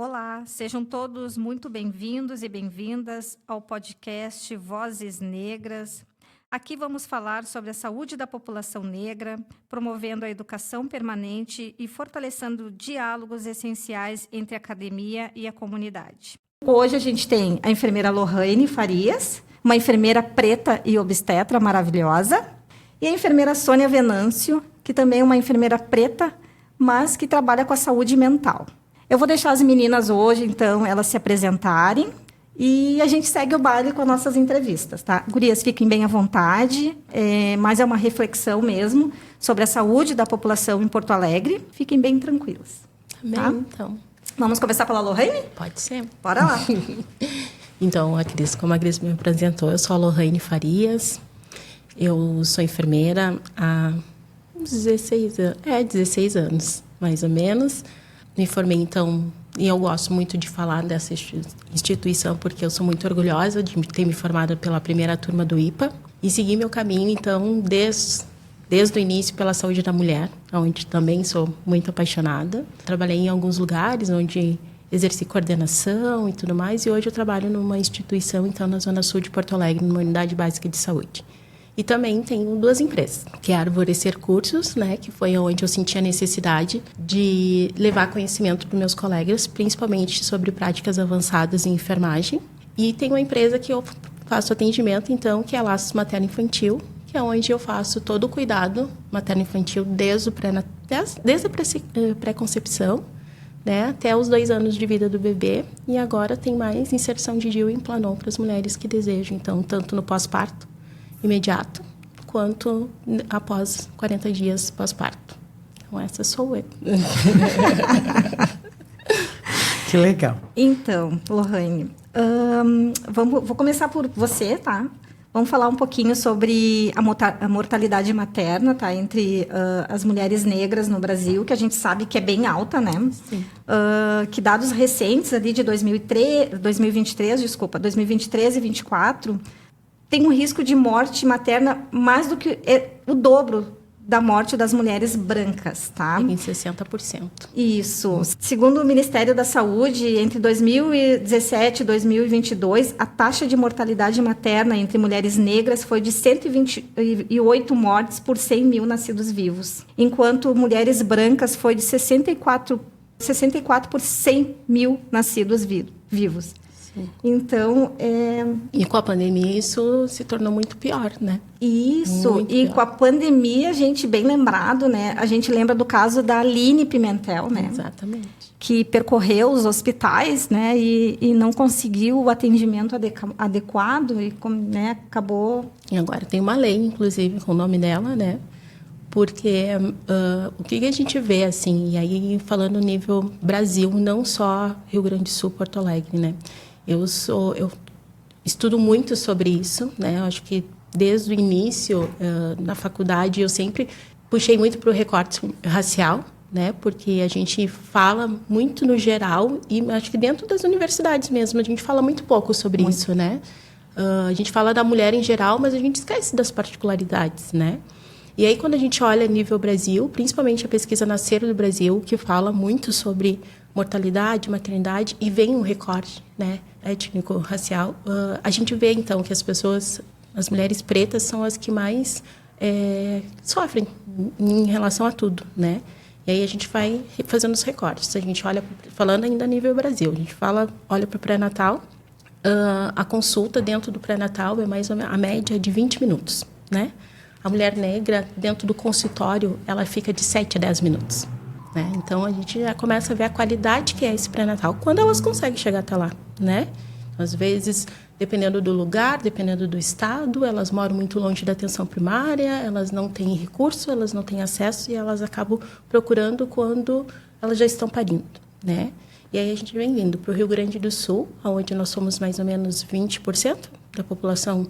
Olá, sejam todos muito bem-vindos e bem-vindas ao podcast Vozes Negras. Aqui vamos falar sobre a saúde da população negra, promovendo a educação permanente e fortalecendo diálogos essenciais entre a academia e a comunidade. Hoje a gente tem a enfermeira Lohane Farias, uma enfermeira preta e obstetra maravilhosa, e a enfermeira Sônia Venâncio, que também é uma enfermeira preta, mas que trabalha com a saúde mental. Eu vou deixar as meninas hoje, então, elas se apresentarem e a gente segue o baile com as nossas entrevistas, tá? Gurias, fiquem bem à vontade, mas é uma reflexão mesmo sobre a saúde da população em Porto Alegre. Fiquem bem tranquilas. Bem, tá? então. Vamos começar pela Lohane? Pode ser. Bora lá. Então, como a Cris me apresentou, eu sou a Lohane Farias. Eu sou enfermeira há 16 anos, mais ou menos. Me formei, então, e eu gosto muito de falar dessa instituição, porque eu sou muito orgulhosa de ter me formado pela primeira turma do IPA. E segui meu caminho, então, desde o início pela saúde da mulher, onde também sou muito apaixonada. Trabalhei em alguns lugares onde exerci coordenação e tudo mais, e hoje eu trabalho numa instituição, então, na Zona Sul de Porto Alegre, numa unidade básica de saúde. E também tenho 2 empresas, que é a Arvorecer Cursos, né, que foi onde eu senti a necessidade de levar conhecimento para meus colegas, principalmente sobre práticas avançadas em enfermagem. E tenho uma empresa que eu faço atendimento, então, que é a Laços Materno-Infantil, que é onde eu faço todo o cuidado materno-infantil desde a pré-concepção, né, até os 2 anos de vida do bebê. E agora tem mais inserção de DIU e Implanon para as mulheres que desejam, então, tanto no pós-parto imediato, quanto após 40 dias pós-parto. Então, essa sou eu. Que legal. Então, Lohane, vou começar por você, tá? Vamos falar um pouquinho sobre a mortalidade materna, tá? Entre as mulheres negras no Brasil, que a gente sabe que é bem alta, né? Sim. Que dados recentes ali de 2023 e 2024, tem um risco de morte materna mais do que o dobro da morte das mulheres brancas, tá? Em 60%. Isso. Segundo o Ministério da Saúde, entre 2017 e 2022, a taxa de mortalidade materna entre mulheres negras foi de 128 mortes por 100 mil nascidos vivos, enquanto mulheres brancas foi de 64 por 100 mil nascidos vivos. Então, E com a pandemia isso se tornou muito pior, né? Isso, Muito e pior. com a pandemia, a gente bem lembrado, né? A gente lembra do caso da Aline Pimentel, né? Exatamente. Que percorreu os hospitais, né? E não conseguiu o atendimento adequado e, né, acabou... E agora tem uma lei, inclusive, com o nome dela, né? Porque o que a gente vê, assim, e aí falando nível Brasil, não só Rio Grande do Sul, Porto Alegre, né? Eu estudo muito sobre isso, né? Eu acho que desde o início, na faculdade, eu sempre puxei muito para o recorte racial, né? Porque a gente fala muito no geral e acho que dentro das universidades mesmo, a gente fala muito pouco sobre isso, né? A gente fala da mulher em geral, mas a gente esquece das particularidades, né? E aí, quando a gente olha a nível Brasil, principalmente a pesquisa Nascer do Brasil, que fala muito sobre mortalidade, maternidade, e vem um recorte, né, étnico, racial, a gente vê, então, que as mulheres pretas são as que mais sofrem em relação a tudo, né? E aí a gente vai fazendo os recortes. A gente olha, falando ainda a nível Brasil, a gente olha para o pré-natal, a consulta dentro do pré-natal é mais ou menos a média de 20 minutos, né? A mulher negra, dentro do consultório, ela fica de 7 a 10 minutos. Né? Então, a gente já começa a ver a qualidade que é esse pré-natal, quando elas conseguem chegar até lá. Né? Às vezes, dependendo do lugar, dependendo do estado, elas moram muito longe da atenção primária, elas não têm recurso, elas não têm acesso e elas acabam procurando quando elas já estão parindo. Né? E aí a gente vem vindo para o Rio Grande do Sul, onde nós somos mais ou menos 20% da população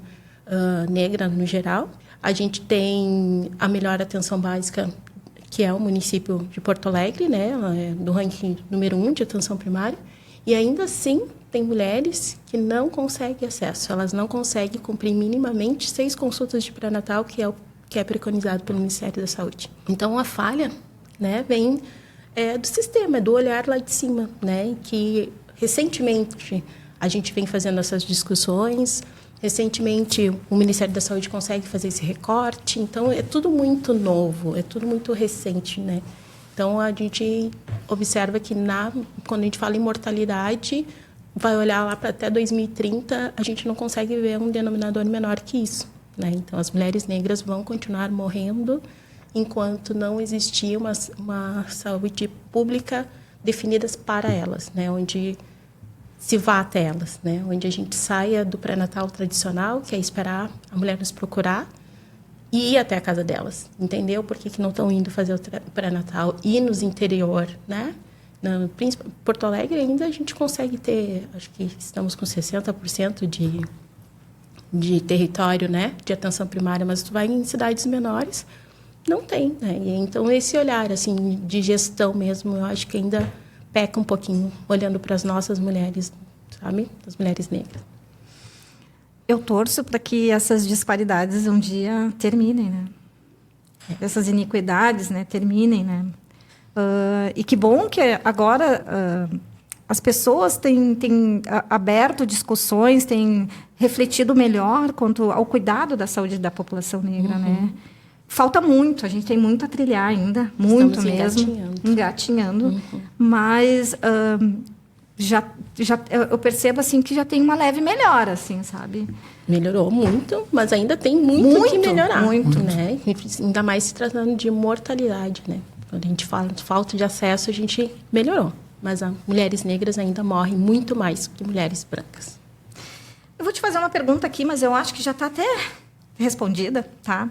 negra no geral. A gente tem a melhor atenção básica, que é o município de Porto Alegre, né? Ela é do ranking número 1 de atenção primária. E ainda assim, tem mulheres que não conseguem acesso. Elas não conseguem cumprir minimamente 6 consultas de pré-natal, que é preconizado pelo Ministério da Saúde. Então, a falha, né, vem do sistema, é do olhar lá de cima, né? Que recentemente a gente vem fazendo essas discussões. Recentemente, o Ministério da Saúde consegue fazer esse recorte. Então, é tudo muito novo, é tudo muito recente, né? Então, a gente observa que, quando a gente fala em mortalidade, vai olhar lá para até 2030, a gente não consegue ver um denominador menor que isso, né? Então, as mulheres negras vão continuar morrendo enquanto não existir uma saúde pública definida para elas, né? Onde se vá até elas, né? Onde a gente saia do pré-natal tradicional, que é esperar a mulher nos procurar, e ir até a casa delas, entendeu? Por que não estão indo fazer o pré-natal? E nos interior, né? Porto Alegre ainda a gente consegue ter, acho que estamos com 60% de território, né? De atenção primária, mas tu vai em cidades menores, não tem, né? E então, esse olhar, assim, de gestão mesmo, eu acho que ainda peca um pouquinho, olhando para as nossas mulheres, sabe? As mulheres negras. Eu torço para que essas disparidades um dia terminem, né? Essas iniquidades, né, terminem, né? E que bom que agora as pessoas têm aberto discussões, têm refletido melhor quanto ao cuidado da saúde da população negra, né? Falta muito, a gente tem muito a trilhar ainda, muito mesmo. Engatinhando. Mas eu percebo assim que já tem uma leve melhora, assim, sabe? Melhorou muito, mas ainda tem muito que melhorar. Muito, né? Ainda mais se tratando de mortalidade, né? Quando a gente fala de falta de acesso, a gente melhorou. Mas as mulheres negras ainda morrem muito mais que mulheres brancas. Eu vou te fazer uma pergunta aqui, mas eu acho que já está até respondida, tá?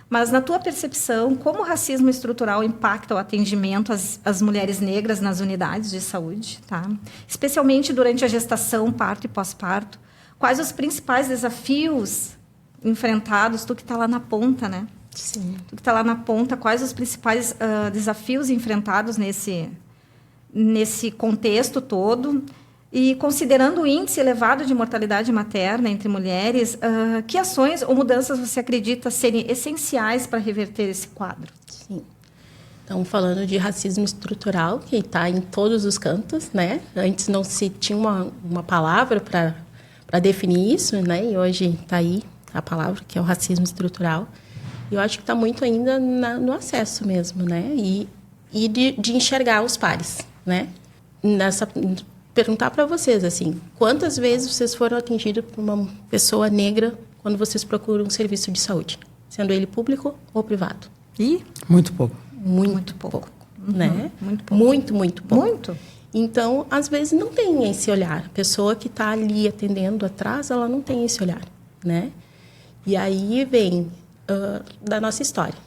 Mas, na tua percepção, como o racismo estrutural impacta o atendimento às mulheres negras nas unidades de saúde, tá? Especialmente durante a gestação, parto e pós-parto? Quais os principais desafios enfrentados? Tu que está lá na ponta, né? Sim. Tu que está lá na ponta, quais os principais desafios enfrentados nesse contexto todo? E, considerando o índice elevado de mortalidade materna entre mulheres, que ações ou mudanças você acredita serem essenciais para reverter esse quadro? Sim. Então, falando de racismo estrutural, que está em todos os cantos, né? Antes não se tinha uma palavra para definir isso, né? E hoje está aí a palavra, que é o racismo estrutural. E eu acho que está muito ainda no acesso mesmo, né? E de enxergar os pares, né? Perguntar para vocês, assim, quantas vezes vocês foram atendidos por uma pessoa negra quando vocês procuram um serviço de saúde, sendo ele público ou privado? Muito pouco. Muito pouco, né? Muito pouco. Muito pouco. Muito? Então, às vezes, não tem esse olhar. A pessoa que está ali atendendo atrás, ela não tem esse olhar, né? E aí vem da nossa história.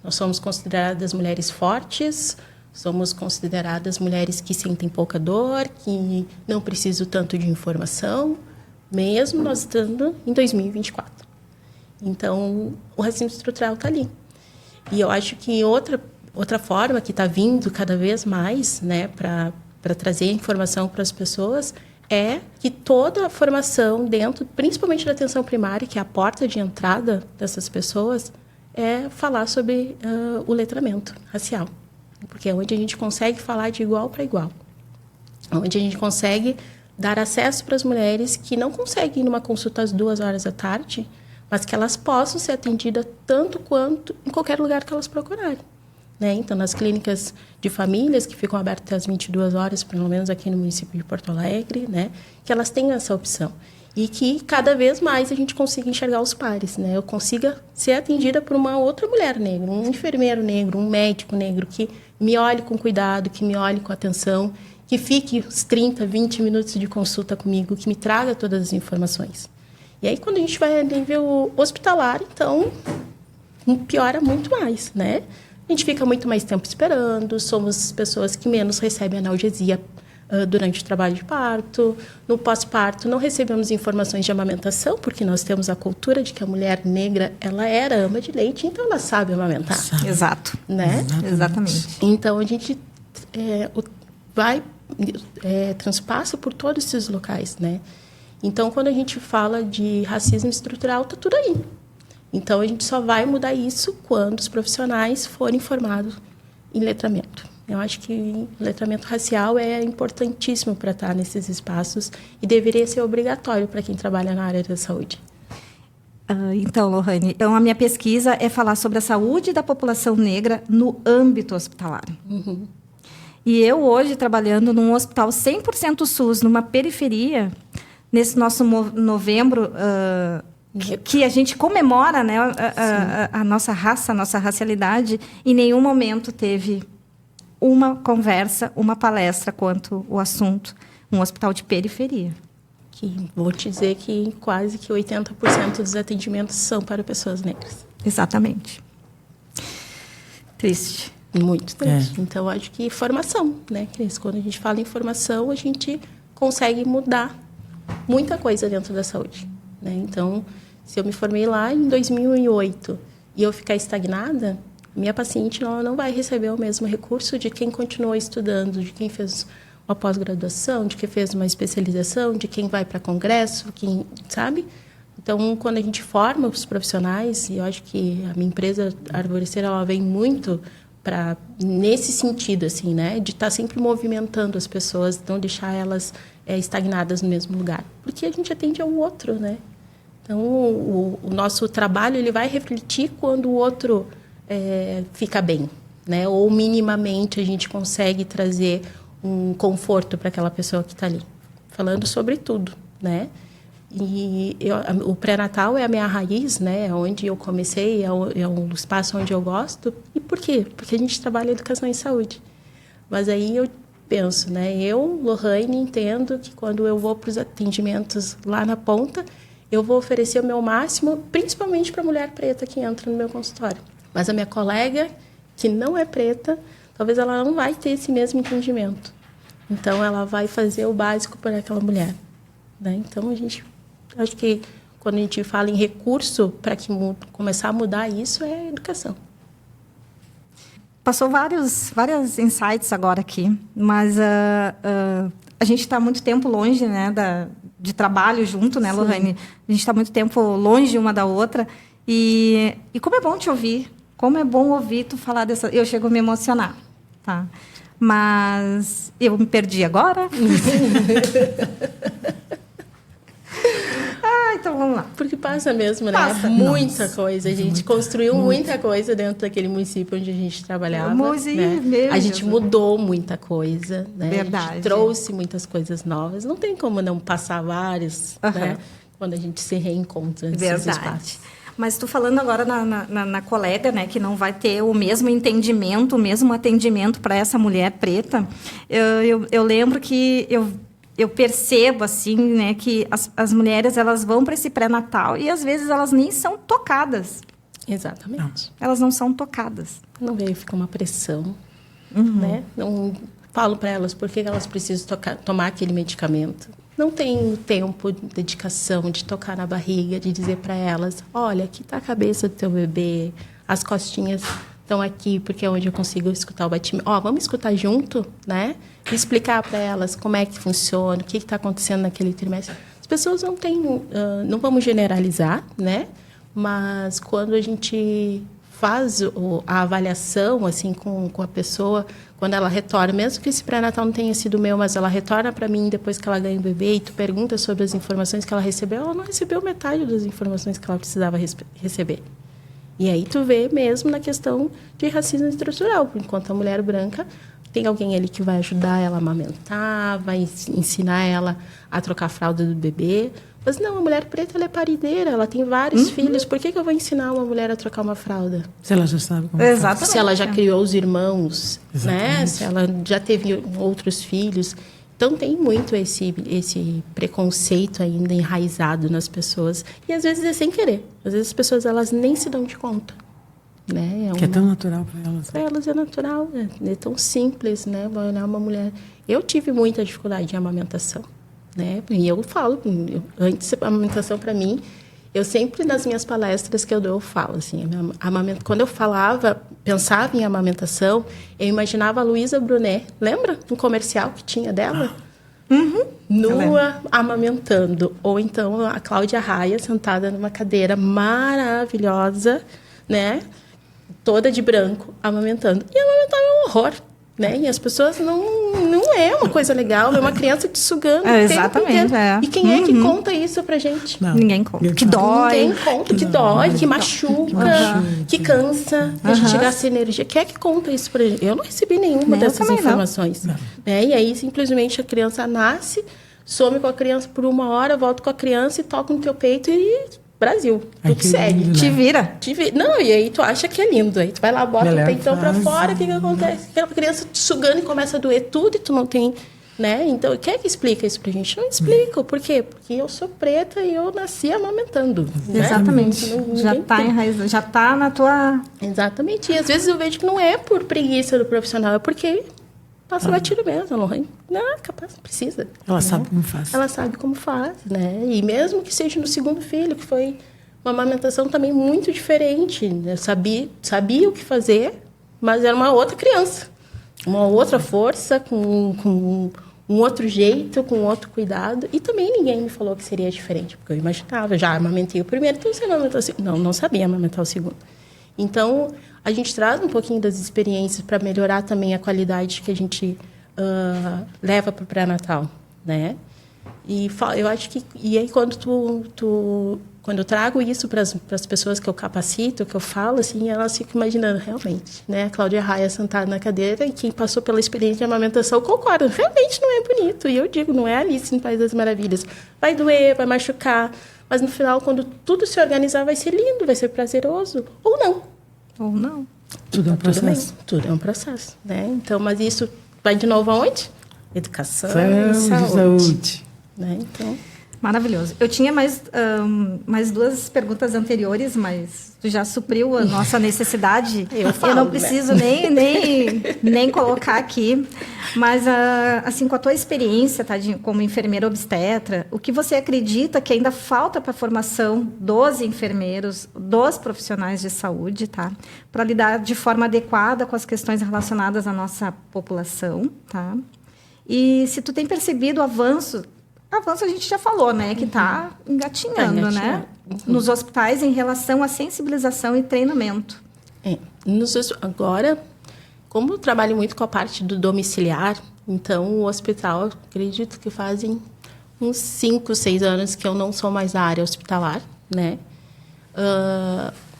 Nós somos consideradas mulheres fortes, somos consideradas mulheres que sentem pouca dor, que não precisam tanto de informação, mesmo nós estando em 2024. Então, o racismo estrutural está ali. E eu acho que outra forma que está vindo cada vez mais, né, para trazer informação para as pessoas, é que toda a formação dentro, principalmente da atenção primária, que é a porta de entrada dessas pessoas, é falar sobre o letramento racial. Porque é onde a gente consegue falar de igual para igual. Onde a gente consegue dar acesso para as mulheres que não conseguem ir numa consulta às 2 horas da tarde, mas que elas possam ser atendidas tanto quanto em qualquer lugar que elas procurarem. Né? Então, nas clínicas de famílias, que ficam abertas às 22 horas, pelo menos aqui no município de Porto Alegre, né? Que elas tenham essa opção. E que cada vez mais a gente consiga enxergar os pares, né? Eu consiga ser atendida por uma outra mulher negra, um enfermeiro negro, um médico negro que me olhe com cuidado, que me olhe com atenção, que fique uns 30, 20 minutos de consulta comigo, que me traga todas as informações. E aí, quando a gente vai a nível hospitalar, então, piora muito mais, né? A gente fica muito mais tempo esperando, somos pessoas que menos recebem analgesia durante o trabalho de parto. No pós-parto, não recebemos informações de amamentação, porque nós temos a cultura de que a mulher negra, ela era ama de leite, então ela sabe amamentar. Sabe. Exato. Né? Exatamente. Então, a gente transpassa por todos esses locais, né? Então, quando a gente fala de racismo estrutural, está tudo aí. Então, a gente só vai mudar isso quando os profissionais forem formados em letramento. Eu acho que o letramento racial é importantíssimo para estar nesses espaços e deveria ser obrigatório para quem trabalha na área da saúde. Então, Lohane, a minha pesquisa é falar sobre a saúde da população negra no âmbito hospitalar. Uhum. E eu hoje, trabalhando num hospital 100% SUS, numa periferia, nesse nosso novembro, que a gente comemora, né, a nossa raça, a nossa racialidade, em nenhum momento teve uma conversa, uma palestra quanto o assunto, um hospital de periferia. Que vou te dizer que quase que 80% dos atendimentos são para pessoas negras. Exatamente. Triste. Muito triste. Então, acho que formação, né, Cris? Quando a gente fala em formação, a gente consegue mudar muita coisa dentro da saúde, né? Então, se eu me formei lá em 2008 e eu ficar estagnada, minha paciente não vai receber o mesmo recurso de quem continuou estudando, de quem fez uma pós-graduação, de quem fez uma especialização, de quem vai para congresso, quem, sabe? Então, quando a gente forma os profissionais, e eu acho que a minha empresa Arvorecer, ela vem muito para nesse sentido, assim, né, de estar sempre movimentando as pessoas, não deixar elas estagnadas no mesmo lugar, porque a gente atende ao outro, né? Então, o nosso trabalho ele vai refletir quando o outro fica bem, né? Ou minimamente a gente consegue trazer um conforto para aquela pessoa que está ali, falando sobre tudo, né? E o pré-natal é a minha raiz, né? É onde eu comecei, é um espaço onde eu gosto. E por quê? Porque a gente trabalha educação e saúde. Mas aí eu penso, né? Eu, Lohane, entendo que quando eu vou para os atendimentos lá na ponta, eu vou oferecer o meu máximo, principalmente para a mulher preta que entra no meu consultório. Mas a minha colega, que não é preta, talvez ela não vai ter esse mesmo entendimento. Então, ela vai fazer o básico para aquela mulher, né? Então, acho que quando a gente fala em recurso para começar a mudar isso, é a educação. Passou vários insights agora aqui, mas a gente está muito tempo longe, né, de trabalho junto, né, Lohane? A gente está muito tempo longe uma da outra. E como é bom te ouvir, como é bom ouvir tu falar dessa... Eu chego a me emocionar, tá? Mas eu me perdi agora. Então vamos lá. Porque passa mesmo, né? Passa. Muita coisa. A gente construiu muita coisa dentro daquele município onde a gente trabalhava. Né? A gente mudou muita coisa, né? Verdade. A gente trouxe muitas coisas novas. Não tem como não passar várias, né? Quando a gente se reencontra nesses espaços. Mas tu falando agora na colega, né, que não vai ter o mesmo entendimento, o mesmo atendimento para essa mulher preta, eu lembro que eu percebo assim, né, que as mulheres elas vão para esse pré-natal e às vezes elas nem são tocadas. Exatamente. Elas não são tocadas. Não veio, fica uma pressão, né? Não falo para elas por que elas precisam tomar aquele medicamento. Não tem tempo, dedicação de tocar na barriga, de dizer para elas, olha, aqui está a cabeça do teu bebê, as costinhas estão aqui porque é onde eu consigo escutar o batimento. Vamos escutar junto, né? E explicar para elas como é que funciona, o que está acontecendo naquele trimestre. As pessoas não têm, não vamos generalizar, né? Mas quando a gente faz a avaliação assim com a pessoa, quando ela retorna, mesmo que esse pré-natal não tenha sido meu, mas ela retorna para mim depois que ela ganha o bebê e tu pergunta sobre as informações que ela não recebeu metade das informações que ela precisava receber. E aí tu vê mesmo na questão de racismo estrutural, enquanto a mulher branca tem alguém ali que vai ajudar ela a amamentar, vai ensinar ela a trocar a fralda do bebê. Mas não, a mulher preta ela é parideira, ela tem vários filhos. Por que eu vou ensinar uma mulher a trocar uma fralda? Se ela já sabe como Exatamente. Se ela já criou os irmãos, né? Se ela já teve outros filhos. Então, tem muito esse preconceito ainda enraizado nas pessoas. E, às vezes, é sem querer. Às vezes, as pessoas elas nem se dão de conta. Né? Que é tão natural para elas. Para elas é natural, né? É tão simples, né? Vai olhar uma mulher... Eu tive muita dificuldade em amamentação. Né? E eu falo, antes a amamentação para mim, eu sempre nas minhas palestras que eu dou, eu falo assim, quando eu pensava em amamentação, eu imaginava a Luísa Brunet, lembra? Um comercial que tinha dela? Nua, amamentando. Ou então a Cláudia Raia, sentada numa cadeira maravilhosa, né? Toda de branco, amamentando. E amamentar é um horror. né? E as pessoas não é uma coisa legal, é uma criança te sugando o tempo exatamente, inteiro. é. E quem é que conta isso pra gente? Não. Ninguém conta. Que Não. dói. Ninguém conta que dói, que machuca, que cansa, que a gente gasta energia. Quem é que conta isso pra gente? Eu não recebi nenhuma Eu dessas também não. informações. Né? E aí, simplesmente, a criança nasce, some com a criança por 1 hora, volta com a criança e toca no teu peito e... Brasil, Ai, tudo que segue. lindo, né? Te vira. Não, e aí tu acha que é lindo. Aí tu vai lá, bota Melhor o peitão pra fase. fora, o que acontece? Aquela criança te sugando e começa a doer tudo e tu não tem, né? Então, quem é que explica isso pra gente? Não explica. Por quê? Porque eu sou preta e eu nasci amamentando. Né? Exatamente. Ninguém Já tá tem. enraizado, já tá na tua... Exatamente. E às vezes eu vejo que não é por preguiça do profissional, é porque passa batido mesmo. Não, capaz, precisa. Ela né? sabe como faz. Ela sabe como faz, né? E mesmo que seja no segundo filho, que foi uma amamentação também muito diferente. Né? Sabia o que fazer, mas era uma outra criança. Uma outra força, com um outro jeito, com outro cuidado. E também ninguém me falou que seria diferente, porque eu imaginava, já amamentei o primeiro, então você amamentou o segundo. Não sabia amamentar o segundo. Então, a gente traz um pouquinho das experiências para melhorar também a qualidade que a gente leva para o pré-natal, né? E eu acho que... E aí, quando quando eu trago isso para as pessoas que eu capacito, que eu falo, assim, elas ficam imaginando, realmente, né? A Cláudia Raia sentada na cadeira e quem passou pela experiência de amamentação concorda. Realmente não é bonito. E eu digo, não é Alice no País das Maravilhas. Vai doer, vai machucar. Mas, no final, quando tudo se organizar, vai ser lindo, vai ser prazeroso. Ou não. Ou não. Tudo é um processo. Tudo é um processo, né? Então, mas isso vai de novo aonde? Educação e Saúde. né? Então... Maravilhoso. Eu tinha mais 2 perguntas anteriores, mas tu já supriu a nossa necessidade. Eu falo, não preciso nem colocar aqui. Mas, assim, com a tua experiência, tá, como enfermeira obstetra, o que você acredita que ainda falta para a formação dos enfermeiros, dos profissionais de saúde, tá? Para lidar de forma adequada com as questões relacionadas à nossa população, tá? E se tu tem percebido avanço a gente já falou, né? Que está engatinhando, né? Nos hospitais em relação à sensibilização e treinamento. Agora, como eu trabalho muito com a parte do domiciliar, então o hospital, acredito que fazem uns 5, 6 anos que eu não sou mais da área hospitalar, né?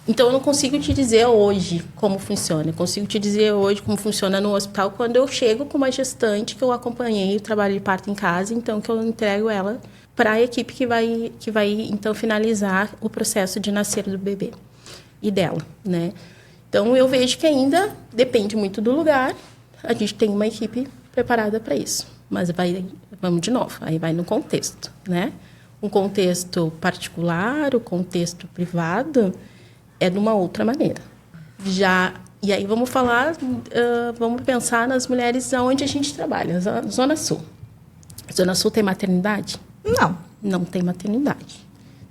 Então, eu não consigo te dizer hoje como funciona. Eu consigo te dizer hoje como funciona no hospital quando eu chego com uma gestante que eu acompanhei o trabalho de parto em casa, então que eu entrego ela para a equipe que vai então finalizar o processo de nascer do bebê e dela, né? Então, eu vejo que ainda depende muito do lugar. A gente tem uma equipe preparada para isso. Mas vamos de novo, aí vai no contexto, né? Um contexto particular, o contexto privado... é de uma outra maneira. E aí vamos pensar nas mulheres onde a gente trabalha, Zona Sul. Zona Sul tem maternidade? Não. Não tem maternidade.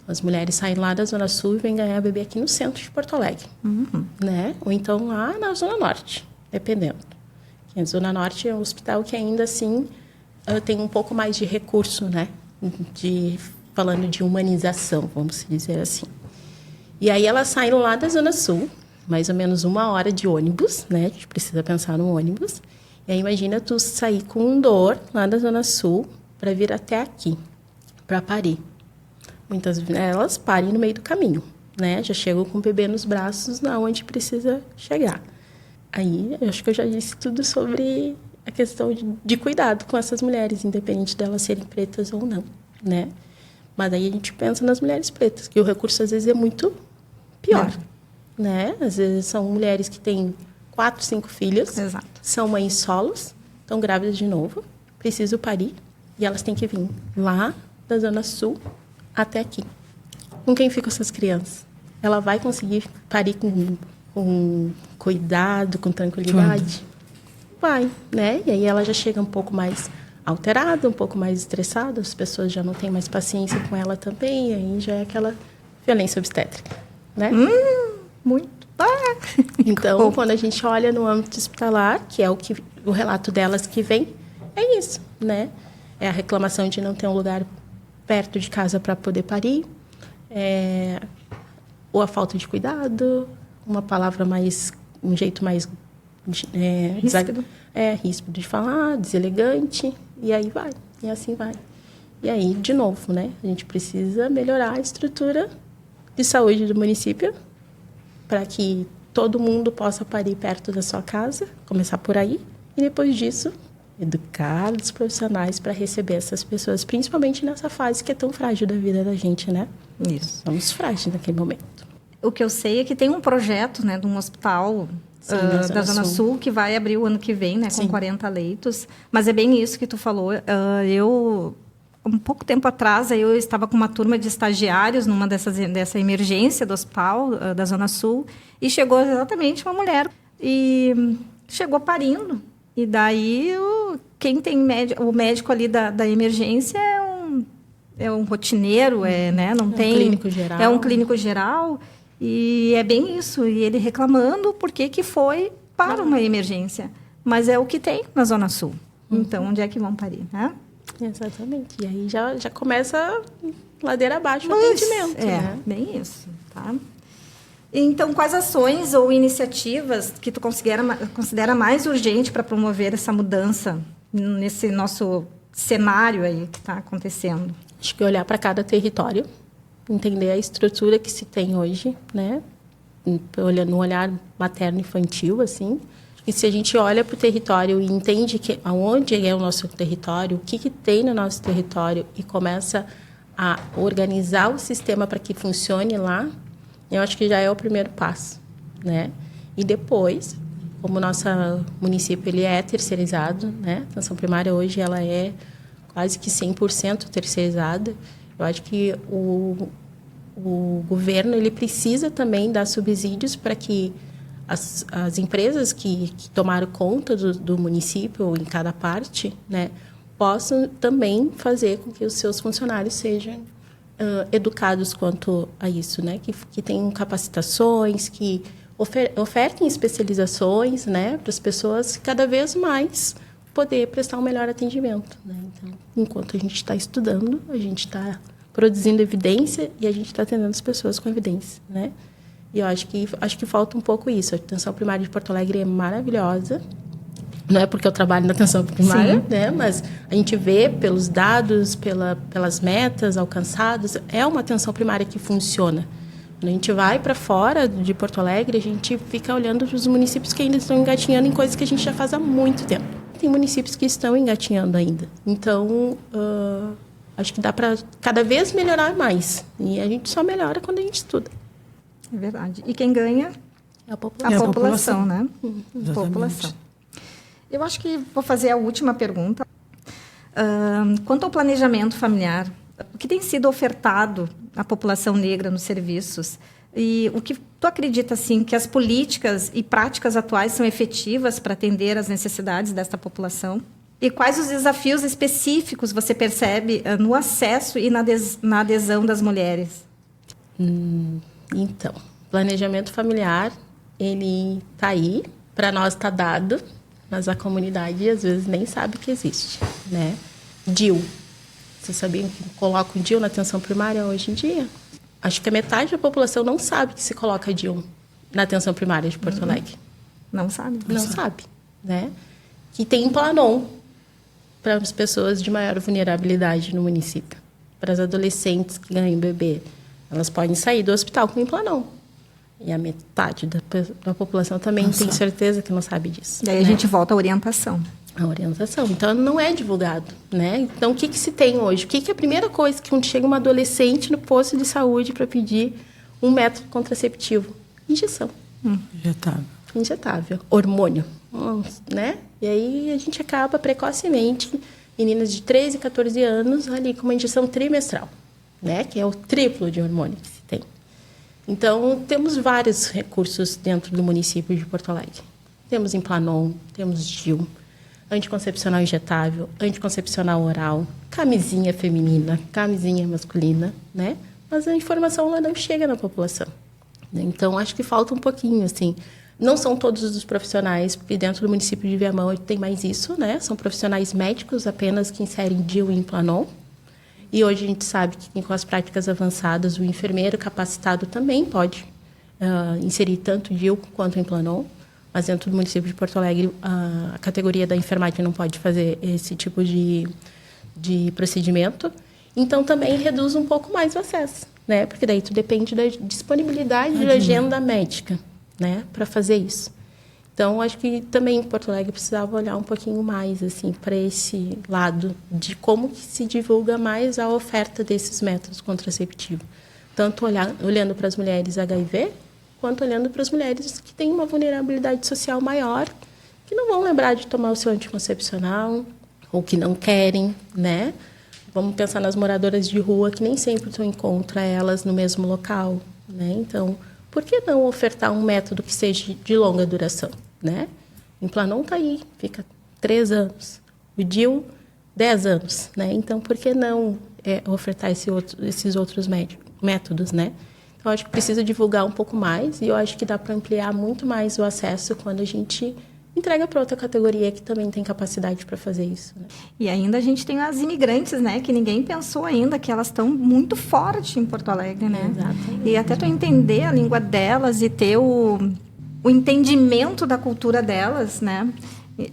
As mulheres saem lá da Zona Sul e vêm ganhar bebê aqui no centro de Porto Alegre. Né? Ou então lá na Zona Norte, dependendo. A Zona Norte é um hospital que ainda assim tem um pouco mais de recurso, né? Falando de humanização, vamos dizer assim. E aí elas saíram lá da Zona Sul, mais ou menos 1 hora de ônibus, né? A gente precisa pensar no ônibus. E aí imagina tu sair com dor lá da Zona Sul para vir até aqui, para parir. Muitas delas parem no meio do caminho, né? Já chegam com o bebê nos braços aonde precisa chegar. Aí eu acho que eu já disse tudo sobre a questão de cuidado com essas mulheres, independente delas serem pretas ou não, né? Mas aí a gente pensa nas mulheres pretas, que o recurso às vezes é muito pior, né? Às vezes são mulheres que têm 4, 5 filhos, Exato. São mães solos, estão grávidas de novo, precisam parir, e elas têm que vir lá da Zona Sul até aqui. Com quem ficam essas crianças? Ela vai conseguir parir com cuidado, com tranquilidade? Vai, né? E aí ela já chega um pouco mais alterada, um pouco mais estressada, as pessoas já não têm mais paciência com ela também, e aí já é aquela violência obstétrica, né? Muito. Então, quando a gente olha no âmbito hospitalar, que é o relato delas que vem, é isso, né? É a reclamação de não ter um lugar perto de casa para poder parir, ou a falta de cuidado, um jeito mais ríspido de falar, deselegante, e aí vai, e assim vai. E aí, de novo, né? A gente precisa melhorar a estrutura de saúde do município para que todo mundo possa parir perto da sua casa, começar por aí, e depois disso, educar os profissionais para receber essas pessoas, principalmente nessa fase que é tão frágil da vida da gente, né? Isso. Somos frágeis naquele momento. O que eu sei é que tem um projeto, né, de um hospital da Zona Sul que vai abrir o ano que vem, né, com 40 leitos. Mas é bem isso que tu falou. Um pouco tempo atrás, eu estava com uma turma de estagiários dessa emergência do hospital da Zona Sul e chegou exatamente uma mulher e chegou parindo. E daí, o médico ali da emergência é um rotineiro, né? Não tem... clínico geral. É um clínico geral. E é bem isso. E ele reclamando porque que foi para uma emergência. Mas é o que tem na Zona Sul. Então, onde é que vão parir, né? Exatamente. E aí já começa ladeira abaixo o atendimento, né? Bem isso, tá? Então, quais ações ou iniciativas que tu considera mais urgente para promover essa mudança nesse nosso cenário aí que está acontecendo? Acho que olhar para cada território, entender a estrutura que se tem hoje, né? Olhando no olhar materno-infantil, assim. E se a gente olha para o território e entende aonde é o nosso território, o que tem no nosso território e começa a organizar o sistema para que funcione lá, eu acho que já é o primeiro passo, né? E depois, como o nosso município ele é terceirizado, né? A atenção primária hoje ela é quase que 100% terceirizada. Eu acho que o governo ele precisa também dar subsídios para que as empresas que tomaram conta do município em cada parte, né, possam também fazer com que os seus funcionários sejam educados quanto a isso, né, que tenham capacitações, que ofertem especializações, né, para as pessoas cada vez mais poder prestar um melhor atendimento, né? Então, enquanto a gente está estudando, a gente está produzindo evidência e a gente está atendendo as pessoas com evidência, né? E eu acho que falta um pouco isso. A atenção primária de Porto Alegre é maravilhosa. Não é porque eu trabalho na atenção primária, né? Mas a gente vê pelos dados, pelas metas alcançadas, é uma atenção primária que funciona. Quando a gente vai para fora de Porto Alegre, a gente fica olhando os municípios que ainda estão engatinhando em coisas que a gente já faz há muito tempo. Tem municípios que estão engatinhando ainda. Então, acho que dá para cada vez melhorar mais. E a gente só melhora quando a gente estuda. É verdade. E quem ganha? É a população. A população, né? Exatamente. População. Eu acho que vou fazer a última pergunta. Quanto ao planejamento familiar, o que tem sido ofertado à população negra nos serviços? E o que tu acredita, assim, que as políticas e práticas atuais são efetivas para atender às necessidades desta população? E quais os desafios específicos você percebe no acesso e na adesão das mulheres? Então, planejamento familiar, ele está aí, para nós está dado, mas a comunidade às vezes nem sabe que existe, né? DIU. Vocês sabiam que coloca o DIU na atenção primária hoje em dia? Acho que a metade da população não sabe que se coloca DIU na atenção primária de Porto Alegre. Não sabe? Não sabe, né? Que tem Implanon para as pessoas de maior vulnerabilidade no município. Para as adolescentes que ganham bebê, elas podem sair do hospital com Implanon. E a metade da população também tem certeza que não sabe disso. Daí a gente volta à orientação. A orientação. Então, não é divulgado, né? Então, o que se tem hoje? O que é a primeira coisa que quando chega uma adolescente no posto de saúde para pedir um método contraceptivo? Injeção. Injetável. Hormônio, né? E aí a gente acaba precocemente, meninas de 13 e 14 anos, ali com uma injeção trimestral, né? Que é o triplo de hormônio que se tem. Então, temos vários recursos dentro do município de Porto Alegre. Temos Implanon, temos DIU, anticoncepcional injetável, anticoncepcional oral, camisinha feminina, camisinha masculina, né? Mas a informação lá não chega na população. Então, acho que falta um pouquinho, assim. Não são todos os profissionais, porque dentro do município de Viamão tem mais isso, né? São profissionais médicos apenas que inserem DIU e Implanon. E hoje a gente sabe que com as práticas avançadas, o enfermeiro capacitado também pode inserir tanto DIU quanto Implanon. mas dentro do município de Porto Alegre, a categoria da enfermagem não pode fazer esse tipo de procedimento. Então, também reduz um pouco mais o acesso, né? Porque daí tu depende da disponibilidade da agenda médica, né? Para fazer isso. Então, acho que também Porto Alegre precisava olhar um pouquinho mais, assim, para esse lado de como que se divulga mais a oferta desses métodos contraceptivos. Tanto olhando para as mulheres HIV, quanto olhando para as mulheres que têm uma vulnerabilidade social maior, que não vão lembrar de tomar o seu anticoncepcional, ou que não querem, né? Vamos pensar nas moradoras de rua, que nem sempre tu encontra elas no mesmo local, né? Então, por que não ofertar um método que seja de longa duração, né? O Implanon está aí, fica 3 anos. O DIU, 10 anos, né? Então, por que não ofertar esses outros métodos, né? Então, acho que precisa divulgar um pouco mais e eu acho que dá para ampliar muito mais o acesso quando a gente entrega para outra categoria que também tem capacidade para fazer isso, né? E ainda a gente tem as imigrantes, né? Que ninguém pensou ainda, que elas estão muito fortes em Porto Alegre, né? Exatamente. E até tu entender a língua delas e ter o entendimento da cultura delas, né?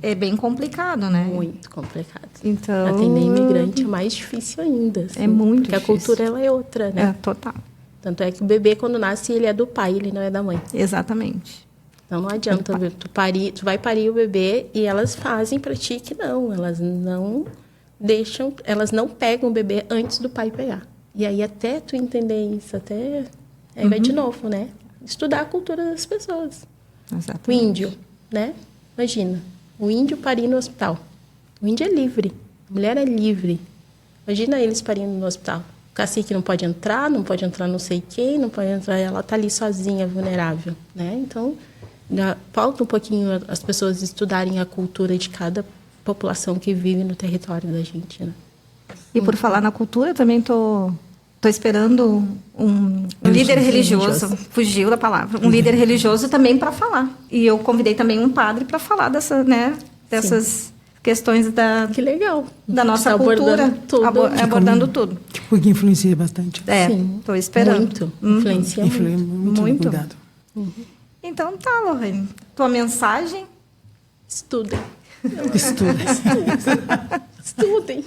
É bem complicado, né? Muito complicado. Então, atender imigrante é mais difícil ainda. Assim, é muito porque difícil. a cultura ela é outra, né? É, total. Tanto é que o bebê, quando nasce, ele é do pai, ele não é da mãe. Exatamente. Então, não adianta tu vai parir o bebê e elas fazem para ti que não. Elas não deixam, elas não pegam o bebê antes do pai pegar. E aí, até tu entender isso, aí vai de novo, né? Estudar a cultura das pessoas. Exatamente. O índio, né? Imagina, o índio parir no hospital. O índio é livre, a mulher é livre. Imagina eles parindo no hospital. O cacique não pode entrar não sei quem, não pode entrar, ela está ali sozinha, vulnerável, né? Então, falta um pouquinho as pessoas estudarem a cultura de cada população que vive no território da gente, né? E por falar na cultura, também tô esperando um líder religioso. Fugiu da palavra. Um líder religioso também para falar. E eu convidei também um padre para falar dessas questões Que legal. da nossa Tá cultura. abordando tudo. Abordando tudo. Tipo, que influencia bastante. Sim, estou esperando. Muito. Influencia Muito. Muito. Cuidado. Então tá, Lorraine. Tua mensagem? Estudem. Estudem.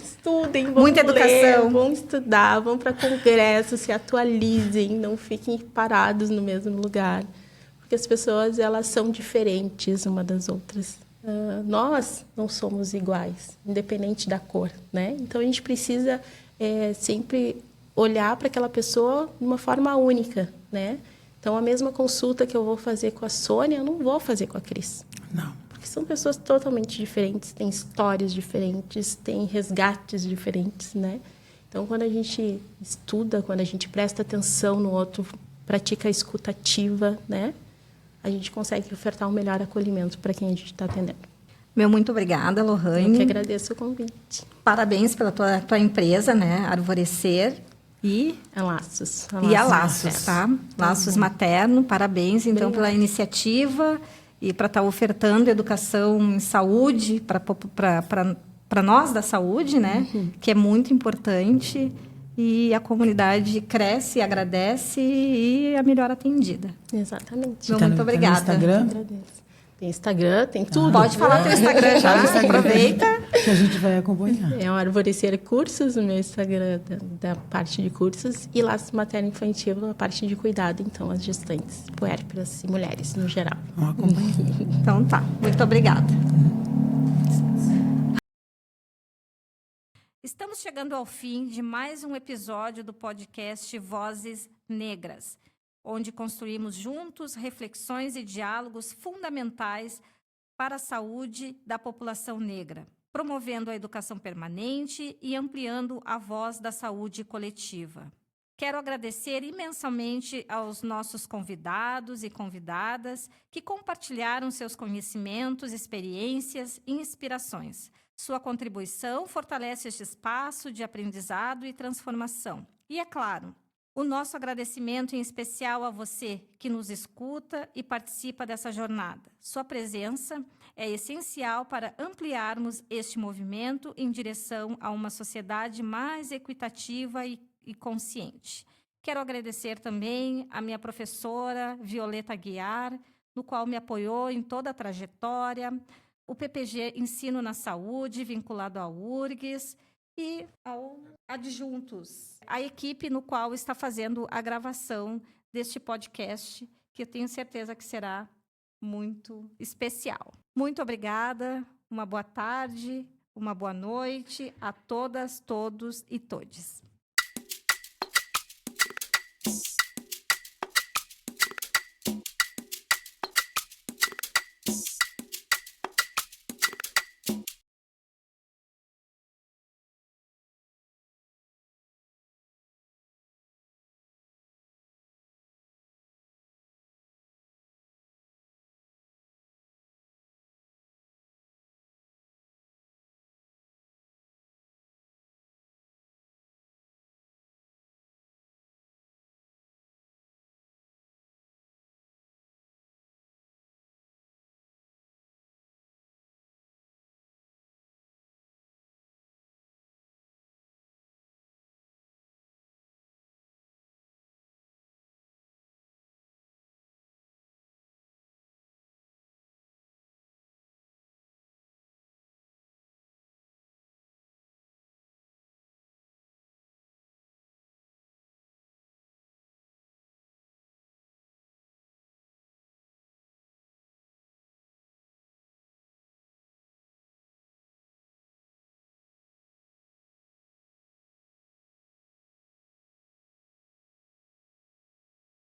Vão Muita ler, educação. Vão estudar, vão para congresso, se atualizem, não fiquem parados no mesmo lugar. Porque as pessoas, elas são diferentes uma das outras. Nós não somos iguais, independente da cor, né? Então, a gente precisa sempre olhar para aquela pessoa de uma forma única, né? Então, a mesma consulta que eu vou fazer com a Sônia, eu não vou fazer com a Cris. Não. Porque são pessoas totalmente diferentes, têm histórias diferentes, têm resgates diferentes, né? Então, quando a gente estuda, quando a gente presta atenção no outro, pratica a escuta ativa, né? A gente consegue ofertar um melhor acolhimento para quem a gente está atendendo. Muito obrigada, Lorraine. Eu que agradeço o convite. Parabéns pela tua empresa, né? Arvorecer. E a Laços. A Laços, tá? Laços Materno, parabéns, então, Obrigada. pela iniciativa e para estar ofertando educação em saúde para nós da saúde, né? Que é muito importante e a comunidade cresce, agradece e é melhor atendida. Exatamente. Muito obrigada. Tá no Instagram? Agradeço. Tem Instagram, tem tudo. Pode falar teu Instagram já, aproveita. Que a gente vai acompanhar. É o Arvorecer Cursos, o meu Instagram da parte de cursos, e Laços Materno Infantil, a parte de cuidado, então, as gestantes, puérperas e mulheres, no geral. Vamos acompanhar. Então tá, muito obrigada. Estamos chegando ao fim de mais um episódio do podcast Vozes Negras, onde construímos juntos reflexões e diálogos fundamentais para a saúde da população negra, promovendo a educação permanente e ampliando a voz da saúde coletiva. Quero agradecer imensamente aos nossos convidados e convidadas que compartilharam seus conhecimentos, experiências e inspirações. Sua contribuição fortalece este espaço de aprendizado e transformação. E, é claro, o nosso agradecimento em especial a você que nos escuta e participa dessa jornada. Sua presença é essencial para ampliarmos este movimento em direção a uma sociedade mais equitativa e consciente. Quero agradecer também a minha professora Violeta Guiar no qual me apoiou em toda a trajetória, o PPG Ensino na Saúde, vinculado à URGS, e ao Adjuntos, a equipe no qual está fazendo a gravação deste podcast, que eu tenho certeza que será muito especial. Muito obrigada, uma boa tarde, uma boa noite a todas, todos e todes.